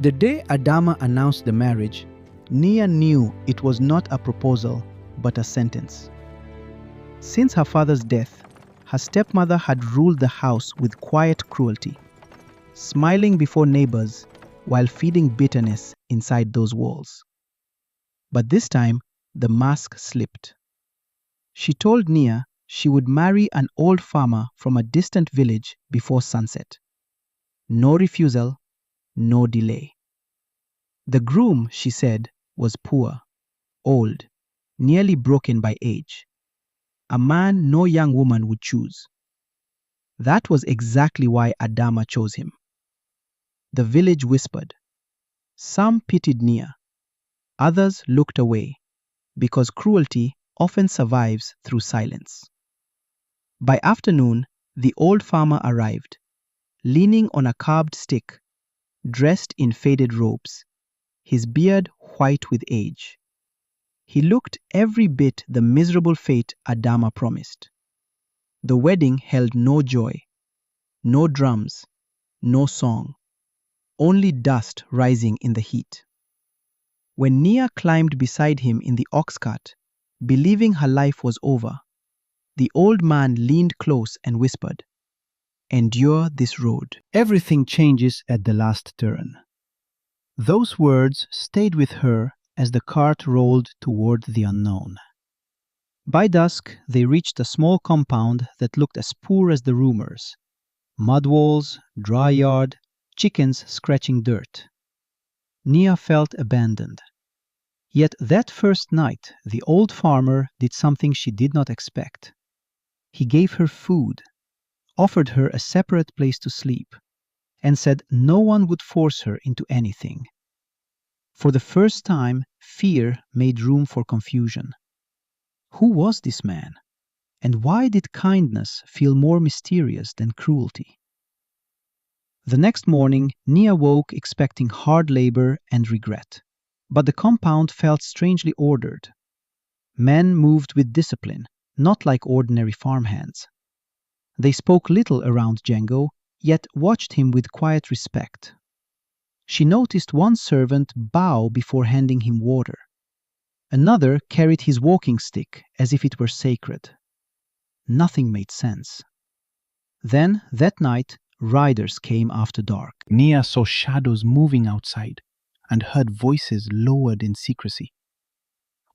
The day Adama announced the marriage, Nia knew it was not a proposal, but a sentence. Since her father's death, her stepmother had ruled the house with quiet cruelty, smiling before neighbors while feeding bitterness inside those walls. But this time, the mask slipped. She told Nia she would marry an old farmer from a distant village before sunset. No refusal, no delay. The groom, she said, was poor, old, nearly broken by age. A man no young woman would choose. That was exactly why Adama chose him. The village whispered. Some pitied Nia. Others looked away, because cruelty often survives through silence. By afternoon, the old farmer arrived, leaning on a carved stick, dressed in faded robes, his beard white with age. He looked every bit the miserable fate Adama promised. The wedding held no joy, no drums, no song, only dust rising in the heat. When Nia climbed beside him in the ox cart, believing her life was over, the old man leaned close and whispered, "Endure this road. Everything changes at the last turn." Those words stayed with her as the cart rolled toward the unknown. By dusk, they reached a small compound that looked as poor as the rumors. Mud walls, dry yard, chickens scratching dirt. Nia felt abandoned. Yet that first night, the old farmer did something she did not expect. He gave her food, offered her a separate place to sleep, and said no one would force her into anything. For the first time, fear made room for confusion. Who was this man? And why did kindness feel more mysterious than cruelty? The next morning, Nia woke expecting hard labor and regret. But the compound felt strangely ordered. Men moved with discipline, not like ordinary farmhands. They spoke little around Django, yet watched him with quiet respect. She noticed one servant bow before handing him water. Another carried his walking stick as if it were sacred. Nothing made sense. Then, that night, riders came after dark. Nia saw shadows moving outside and heard voices lowered in secrecy.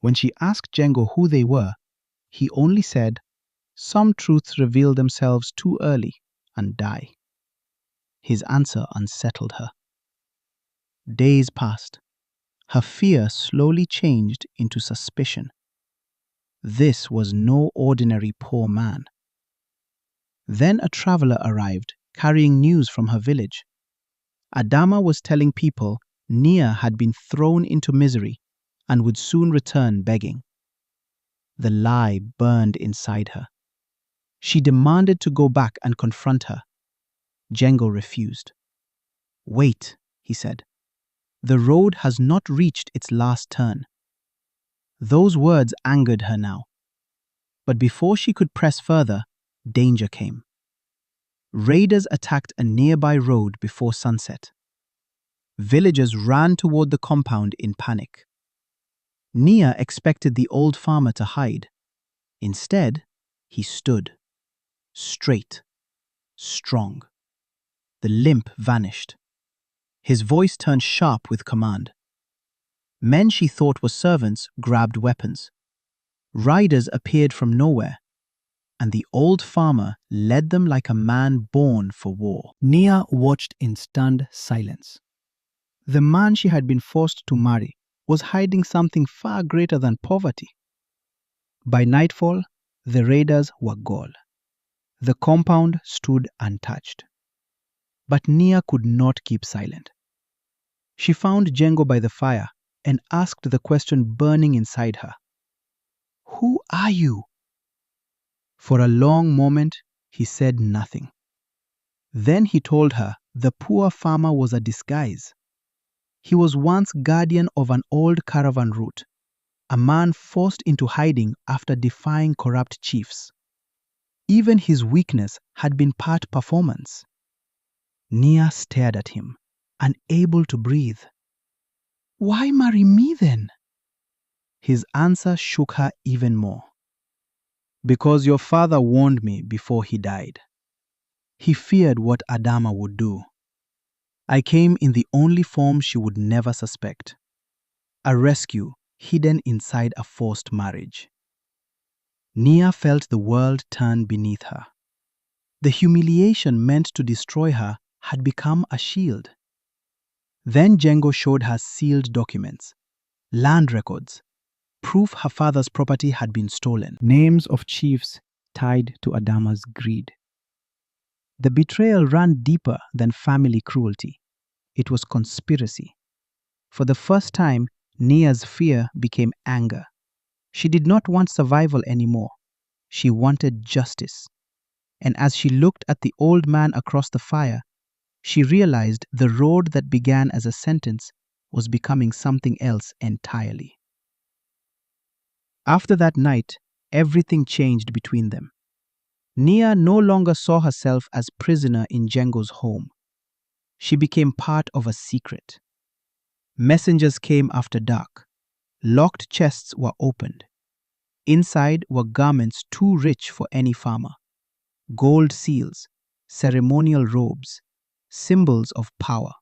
When she asked Django who they were, he only said, "Some truths reveal themselves too early and die." His answer unsettled her. Days passed. Her fear slowly changed into suspicion. This was no ordinary poor man. Then a traveler arrived, carrying news from her village. Adama was telling people Nia had been thrown into misery and would soon return begging. The lie burned inside her. She demanded to go back and confront her. Django refused. "Wait," he said. "The road has not reached its last turn." Those words angered her now. But before she could press further, danger came. Raiders attacked a nearby road before sunset. Villagers ran toward the compound in panic. Nia expected the old farmer to hide. Instead, he stood, straight, strong. The limp vanished. His voice turned sharp with command. Men she thought were servants grabbed weapons. Riders appeared from nowhere, and the old farmer led them like a man born for war. Nia watched in stunned silence. The man she had been forced to marry was hiding something far greater than poverty. By nightfall, the raiders were gone. The compound stood untouched. But Nia could not keep silent. She found Django by the fire and asked the question burning inside her. "Who are you?" For a long moment, he said nothing. Then he told her the poor farmer was a disguise. He was once guardian of an old caravan route, a man forced into hiding after defying corrupt chiefs. Even his weakness had been part performance. Nia stared at him, unable to breathe. "Why marry me then?" His answer shook her even more. "Because your father warned me before he died. He feared what Adama would do. I came in the only form she would never suspect. A rescue hidden inside a forced marriage." Nia felt the world turn beneath her. The humiliation meant to destroy her had become a shield. Then Django showed her sealed documents, land records, proof her father's property had been stolen, names of chiefs tied to Adama's greed. The betrayal ran deeper than family cruelty. It was conspiracy. For the first time, Nia's fear became anger. She did not want survival anymore. She wanted justice. And as she looked at the old man across the fire, she realized the road that began as a sentence was becoming something else entirely. After that night, everything changed between them. Nia no longer saw herself as prisoner in Django's home. She became part of a secret. Messengers came after dark. Locked chests were opened. Inside were garments too rich for any farmer. Gold seals, ceremonial robes, symbols of power.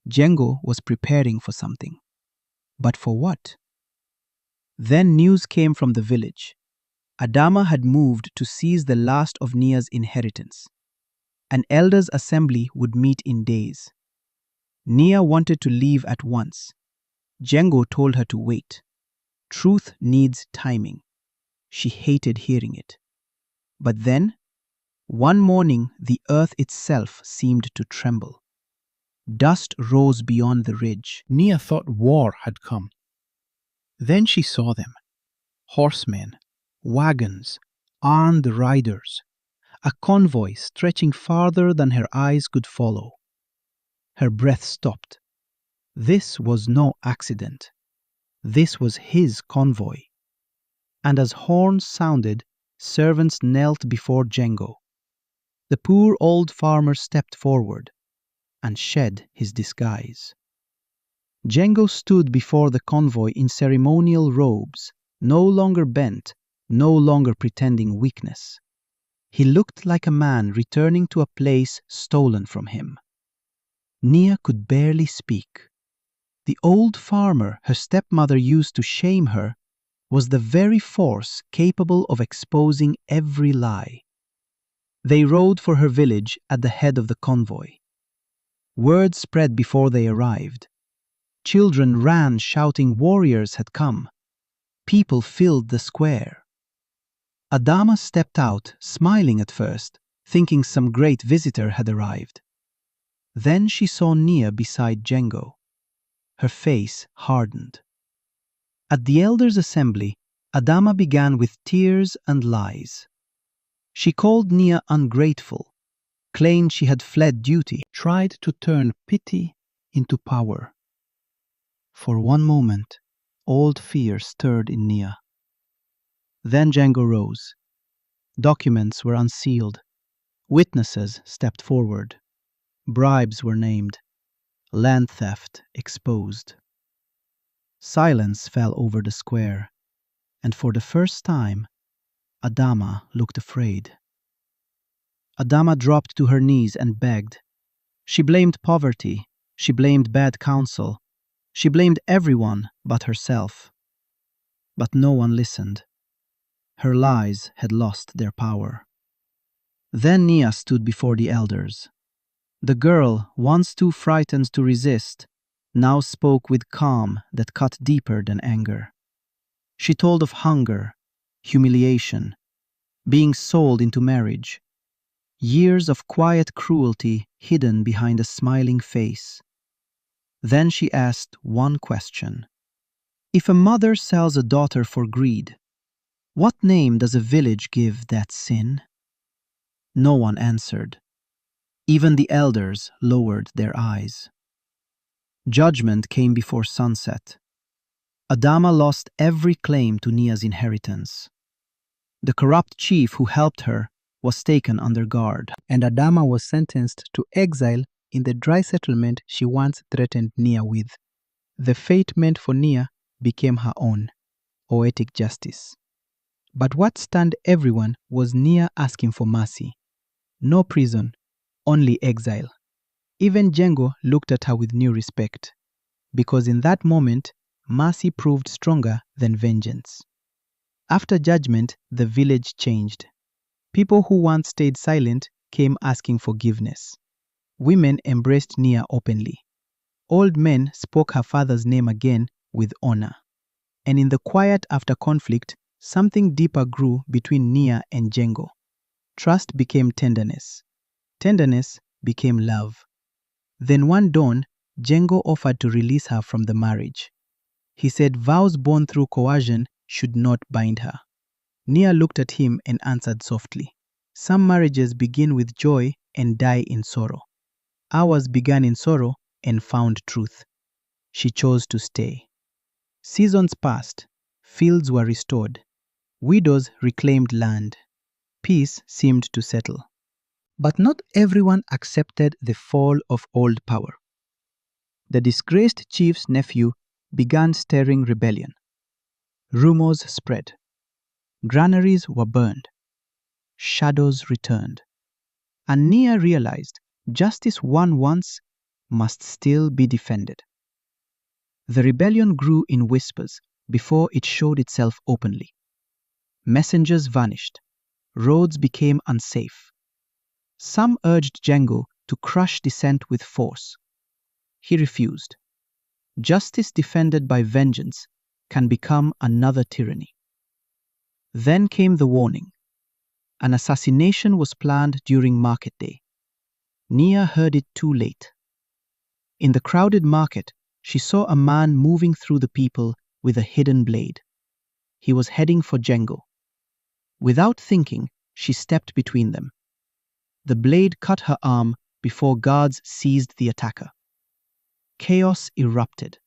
Django was preparing for something. But for what? Then news came from the village. Adama had moved to seize the last of Nia's inheritance. An elders' assembly would meet in days. Nia wanted to leave at once. Django told her to wait. Truth needs timing. She hated hearing it. But then, one morning, the earth itself seemed to tremble. Dust rose beyond the ridge. Nia thought war had come. Then she saw them. Horsemen, wagons, armed riders, a convoy stretching farther than her eyes could follow. Her breath stopped. This was no accident. This was his convoy. And as horns sounded, servants knelt before Django. The poor old farmer stepped forward and shed his disguise. Django stood before the convoy in ceremonial robes, no longer bent, no longer pretending weakness. He looked like a man returning to a place stolen from him. Nia could barely speak. The old farmer her stepmother used to shame her was the very force capable of exposing every lie. They rode for her village at the head of the convoy. Word spread before they arrived. Children ran shouting warriors had come. People filled the square. Adama stepped out, smiling at first, thinking some great visitor had arrived. Then she saw Nia beside Django. Her face hardened. At the elders' assembly, Adama began with tears and lies. She called Nia ungrateful, claimed she had fled duty, tried to turn pity into power. For one moment, old fear stirred in Nia. Then Django rose. Documents were unsealed. Witnesses stepped forward. Bribes were named. Land theft exposed. Silence fell over the square, and for the first time, Adama looked afraid. Adama dropped to her knees and begged. She blamed poverty. She blamed bad counsel. She blamed everyone but herself. But no one listened. Her lies had lost their power. Then Nia stood before the elders. The girl, once too frightened to resist, now spoke with calm that cut deeper than anger. She told of hunger, humiliation, being sold into marriage, years of quiet cruelty hidden behind a smiling face. Then she asked one question. If a mother sells a daughter for greed, what name does a village give that sin? No one answered. Even the elders lowered their eyes. Judgment came before sunset. Adama lost every claim to Nia's inheritance. The corrupt chief who helped her was taken under guard, and Adama was sentenced to exile in the dry settlement she once threatened Nia with. The fate meant for Nia became her own, poetic justice. But what stunned everyone was Nia asking for mercy. No prison, only exile. Even Django looked at her with new respect, because in that moment, mercy proved stronger than vengeance. After judgment, the village changed. People who once stayed silent came asking forgiveness. Women embraced Nia openly. Old men spoke her father's name again with honor. And in the quiet after conflict, something deeper grew between Nia and Django. Trust became tenderness. Tenderness became love. Then one dawn, Django offered to release her from the marriage. He said vows born through coercion should not bind her. Nia looked at him and answered softly, "Some marriages begin with joy and die in sorrow. Ours began in sorrow and found truth." She chose to stay. Seasons passed. Fields were restored. Widows reclaimed land. Peace seemed to settle. But not everyone accepted the fall of old power. The disgraced chief's nephew began stirring rebellion. Rumors spread. Granaries were burned. Shadows returned. And Nia realized justice won once must still be defended. The rebellion grew in whispers before it showed itself openly. Messengers vanished. Roads became unsafe. Some urged Django to crush dissent with force. He refused. Justice defended by vengeance can become another tyranny. Then came the warning. An assassination was planned during market day. Nia heard it too late. In the crowded market, she saw a man moving through the people with a hidden blade. He was heading for Django. Without thinking, she stepped between them. The blade cut her arm before guards seized the attacker. Chaos erupted,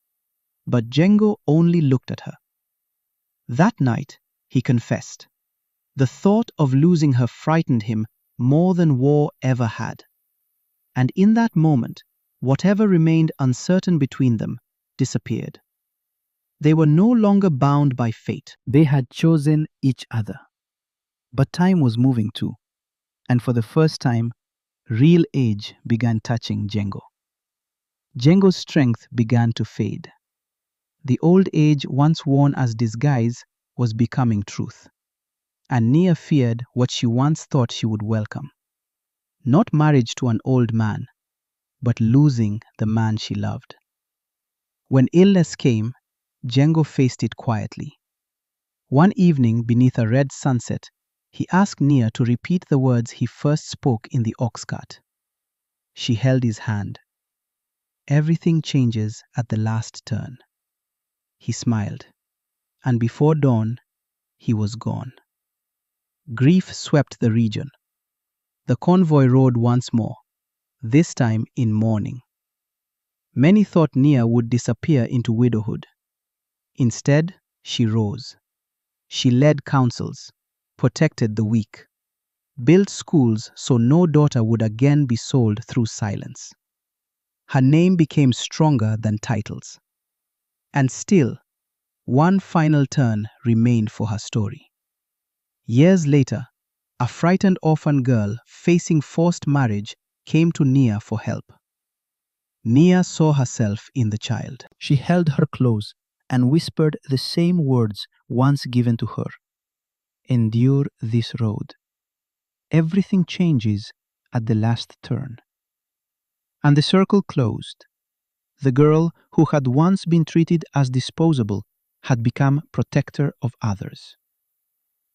but Django only looked at her. That night, he confessed. The thought of losing her frightened him more than war ever had. And in that moment, whatever remained uncertain between them disappeared. They were no longer bound by fate. They had chosen each other. But time was moving too, and for the first time, real age began touching Django. Django's strength began to fade. The old age once worn as disguise was becoming truth. And Nia feared what she once thought she would welcome. Not marriage to an old man, but losing the man she loved. When illness came, Django faced it quietly. One evening beneath a red sunset, he asked Nia to repeat the words he first spoke in the ox cart. She held his hand. "Everything changes at the last turn." He smiled, and before dawn, he was gone. Grief swept the region. The convoy rode once more, this time in mourning. Many thought Nia would disappear into widowhood. Instead, she rose. She led councils, protected the weak, built schools so no daughter would again be sold through silence. Her name became stronger than titles. And still, one final turn remained for her story. Years later, a frightened orphan girl facing forced marriage came to Nia for help. Nia saw herself in the child. She held her close and whispered the same words once given to her. "Endure this road. Everything changes at the last turn." And the circle closed. The girl who had once been treated as disposable had become protector of others.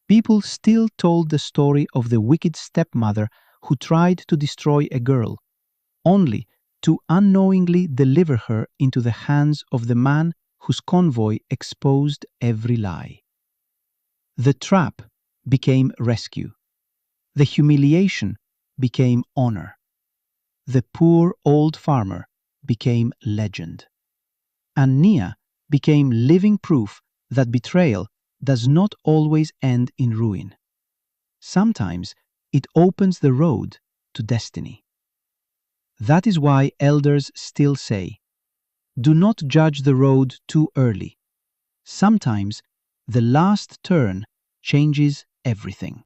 People still told the story of the wicked stepmother who tried to destroy a girl, only to unknowingly deliver her into the hands of the man whose convoy exposed every lie. The trap became rescue. The humiliation became honor. The poor old farmer became legend. And Nia became living proof that betrayal does not always end in ruin. Sometimes it opens the road to destiny. That is why elders still say, do not judge the road too early. Sometimes the last turn changes everything.